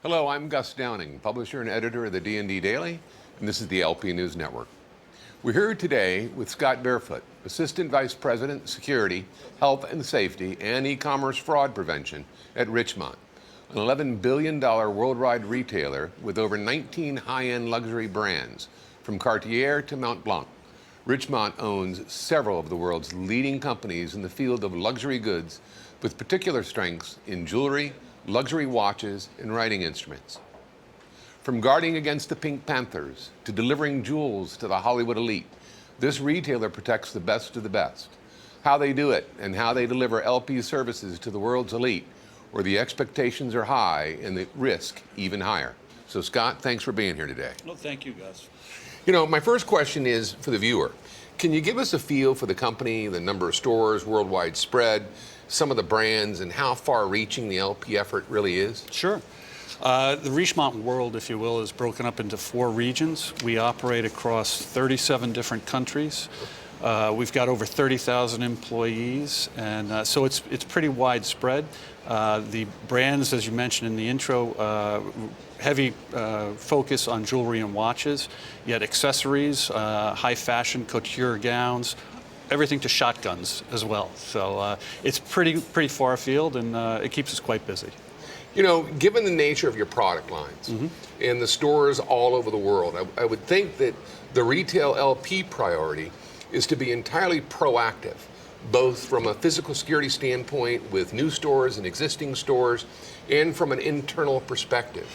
Hello, I'm Gus Downing, publisher and editor of the D&D Daily, and this is the LP News Network. We're here today with Scott Barefoot, Assistant Vice President, Security, Health and Safety, and E-commerce Fraud Prevention at Richemont, an $11 billion worldwide retailer with over 19 high-end luxury brands, from Cartier to Montblonc. Richemont owns several of the world's leading companies in the field of luxury goods, with particular strengths in jewelry, luxury watches, and writing instruments. From guarding against the pink Panthers to delivering jewels to the Hollywood elite, this retailer protects the best of the best. How they do it and how they deliver LP services to the world's elite, where the expectations are high and the risk even higher. So Scott, thanks for being here today. Well, thank you, Gus. You know, my first question is for the viewer. Can you give us a feel for the company, the number of stores, worldwide spread, some of the brands, and how far-reaching the LP effort really is? Sure. The Richemont world, if you will, is broken up into 4 regions. We operate across 37 different countries. We've got over 30,000 employees, and so it's pretty widespread. The brands, as you mentioned in the intro, heavy focus on jewelry and watches, yet accessories, high fashion, couture gowns, everything to shotguns as well. So it's pretty far afield, and it keeps us quite busy. You know, given the nature of your product lines and the stores all over the world, I would think that the retail LP priority is to be entirely proactive, both from a physical security standpoint with new stores and existing stores, and from an internal perspective.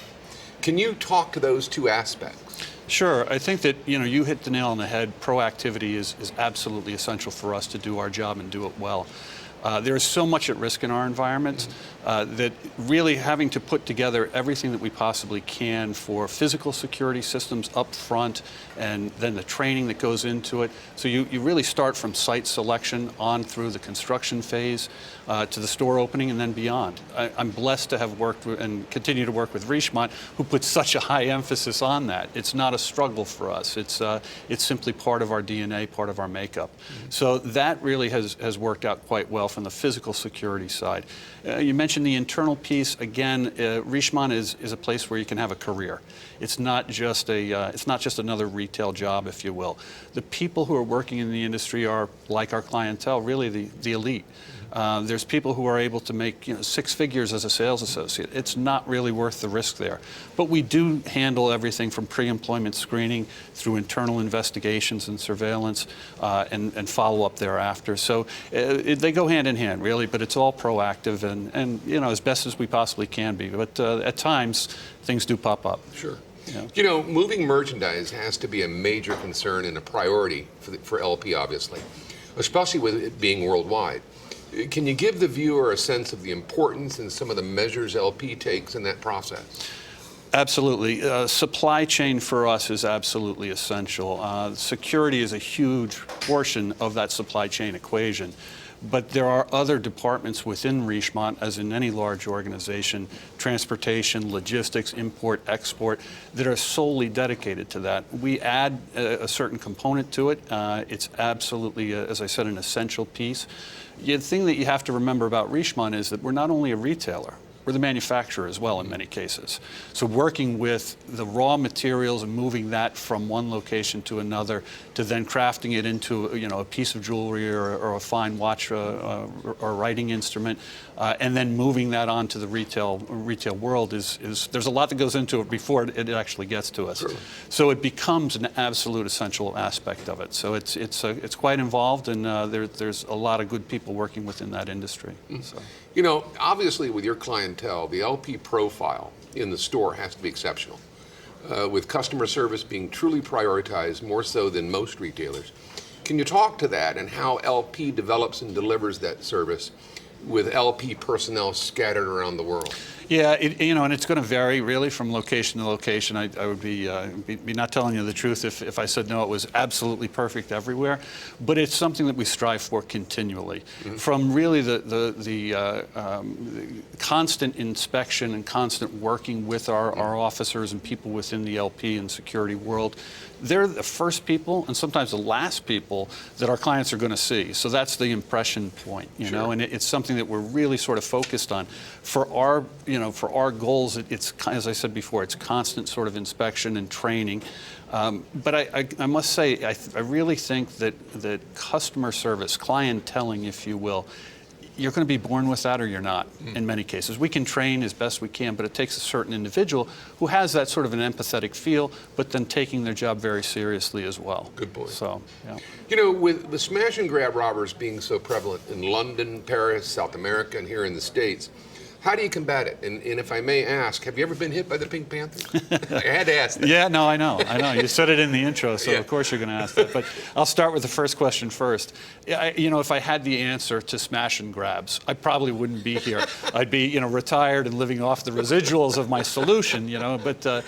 Can you talk to those two aspects? Sure. I think that, you hit the nail on the head. Proactivity is absolutely essential for us to do our job and do it well. There is so much at risk in our environment that really having to put together everything that we possibly can for physical security systems up front, and then the training that goes into it. So you really start from site selection on through the construction phase to the store opening and then beyond. I'm blessed to have worked with, and continue to work with Richemont, who puts such a high emphasis on that. It's not a struggle for us. It's simply part of our DNA, part of our makeup. So that really has worked out quite well from the physical security side. You mentioned the internal piece. Again, Richemont is a place where you can have a career. It's not just another retail job, if you will. The people who are working in the industry are, like our clientele, really the elite. There's people who are able to make 6 figures as a sales associate. It's not really worth the risk there. But we do handle everything from pre-employment screening through internal investigations and surveillance and follow-up thereafter. So they go hand in hand, really, but it's all proactive and as best as we possibly can be. But at times, things do pop up. Sure. Yeah. You know, moving merchandise has to be a major concern and a priority for LP, obviously, especially with it being worldwide. Can you give the viewer a sense of the importance and some of the measures LP takes in that process? Absolutely. Supply chain for us is absolutely essential. Security is a huge portion of that supply chain equation. But there are other departments within Richemont, as in any large organization, transportation, logistics, import, export, that are solely dedicated to that. We add a certain component to it. It's absolutely, as I said, an essential piece. The thing that you have to remember about Richemont is that we're not only a retailer, we're the manufacturer as well in many cases. So working with the raw materials and moving that from one location to another to then crafting it into a piece of jewelry or a fine watch or writing instrument, and then moving that on to the retail world is there's a lot that goes into it before it actually gets to us. Sure. So it becomes an absolute essential aspect of it. So it's quite involved, and there's a lot of good people working within that industry. So. You know, obviously with your clientele, the LP profile in the store has to be exceptional, with customer service being truly prioritized more so than most retailers. Can you talk to that and how LP develops and delivers that service with LP personnel scattered around the world? Yeah, and it's going to vary really from location to location. I would be not telling you the truth if I said no, it was absolutely perfect everywhere. But it's something that we strive for continually. From really the constant inspection and constant working with our officers and people within the LP and security world. They're the first people and sometimes the last people that our clients are going to see. So that's the impression point, you know, and it's something something that we're really sort of focused on. For our goals, it's, as I said before, it's constant sort of inspection and training. But I must say, I really think that customer service, clienteling, if you will, you're going to be born with that or you're not, in many cases. We can train as best we can, but it takes a certain individual who has that sort of an empathetic feel, but then taking their job very seriously as well. Good point. So, yeah. You know, with the smash and grab robbers being so prevalent in London, Paris, South America, and here in the States, how do you combat it? And if I may ask, have you ever been hit by the Pink Panthers? I had to ask that. Yeah, no, I know. You said it in the intro, so Yeah. of course you're going to ask that. But I'll start with the first question first. If I had the answer to smash and grabs, I probably wouldn't be here. I'd be, retired and living off the residuals of my solution, But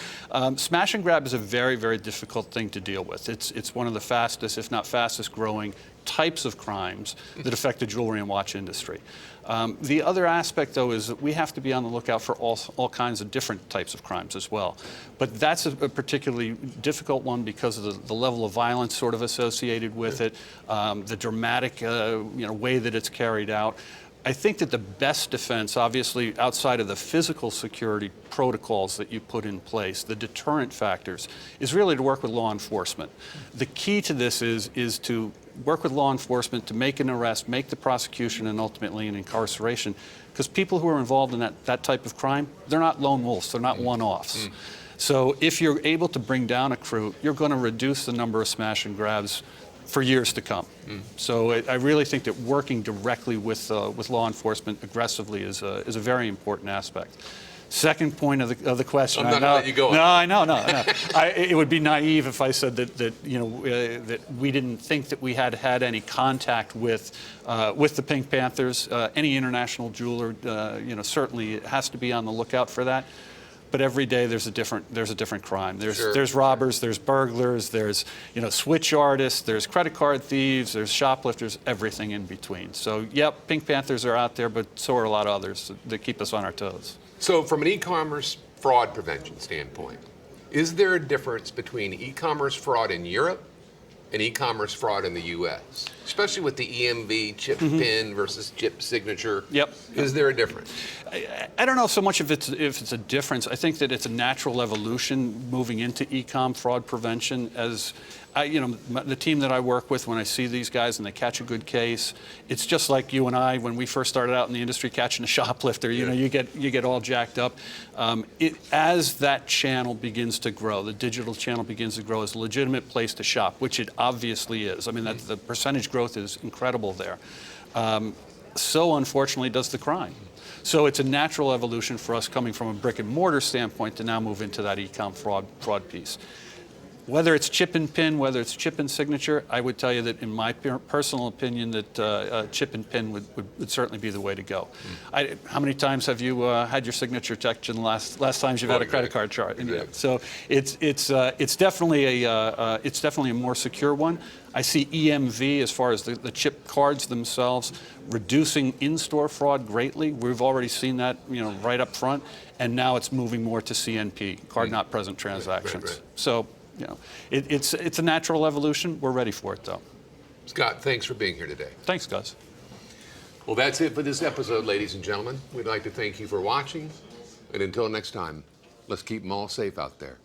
smash and grab is a very, very difficult thing to deal with. It's one of the fastest, if not fastest growing types of crimes that affect the jewelry and watch industry. The other aspect, though, is that we have to be on the lookout for all kinds of different types of crimes as well. But that's a particularly difficult one because of the level of violence sort of associated with it, the dramatic way that it's carried out. I think that the best defense, obviously, outside of the physical security protocols that you put in place, the deterrent factors, is really to work with law enforcement. The key to this is to work with law enforcement to make an arrest, make the prosecution, and ultimately an incarceration. Because people who are involved in that type of crime, they're not lone wolves, they're not one-offs. So if you're able to bring down a crew, you're going to reduce the number of smash and grabs for years to come. So I really think that working directly with law enforcement aggressively is a very important aspect. Second point of the question. I'm not going to let you go. No, I know. It would be naive if I said that we didn't think that we had any contact with the Pink Panthers. Any international jeweler, certainly has to be on the lookout for that. But every day there's a different crime. There's robbers, there's burglars, there's switch artists, there's credit card thieves, there's shoplifters, everything in between. So yep, Pink Panthers are out there, but so are a lot of others that keep us on our toes. So from an e-commerce fraud prevention standpoint, is there a difference between e-commerce fraud in Europe and e-commerce fraud in the U.S., especially with the EMV chip pin versus chip signature? Yep. Is there a difference? I don't know so much if it's a difference. I think that it's a natural evolution moving into e-com fraud prevention. As the team that I work with, when I see these guys and they catch a good case, it's just like you and I when we first started out in the industry catching a shoplifter. You get all jacked up. As that channel begins to grow, the digital channel begins to grow as a legitimate place to shop, which it obviously is. I mean, the percentage growth is incredible there. So unfortunately does the crime. So it's a natural evolution for us coming from a brick and mortar standpoint to now move into that e-com fraud piece. Whether it's chip and pin, whether it's chip and signature, I would tell you that in my personal opinion that chip and pin would certainly be the way to go. How many times have you had your signature checked in the last times you've had a credit card charge? Exactly. So it's definitely a more secure one. I see EMV, as far as the chip cards themselves, reducing in-store fraud greatly. We've already seen that, right up front, and now it's moving more to CNP, card not present transactions. Right. So, it's a natural evolution. We're ready for it, though. Scott, thanks for being here today. Thanks, guys. Well, that's it for this episode, ladies and gentlemen. We'd like to thank you for watching, and until next time, let's keep them all safe out there.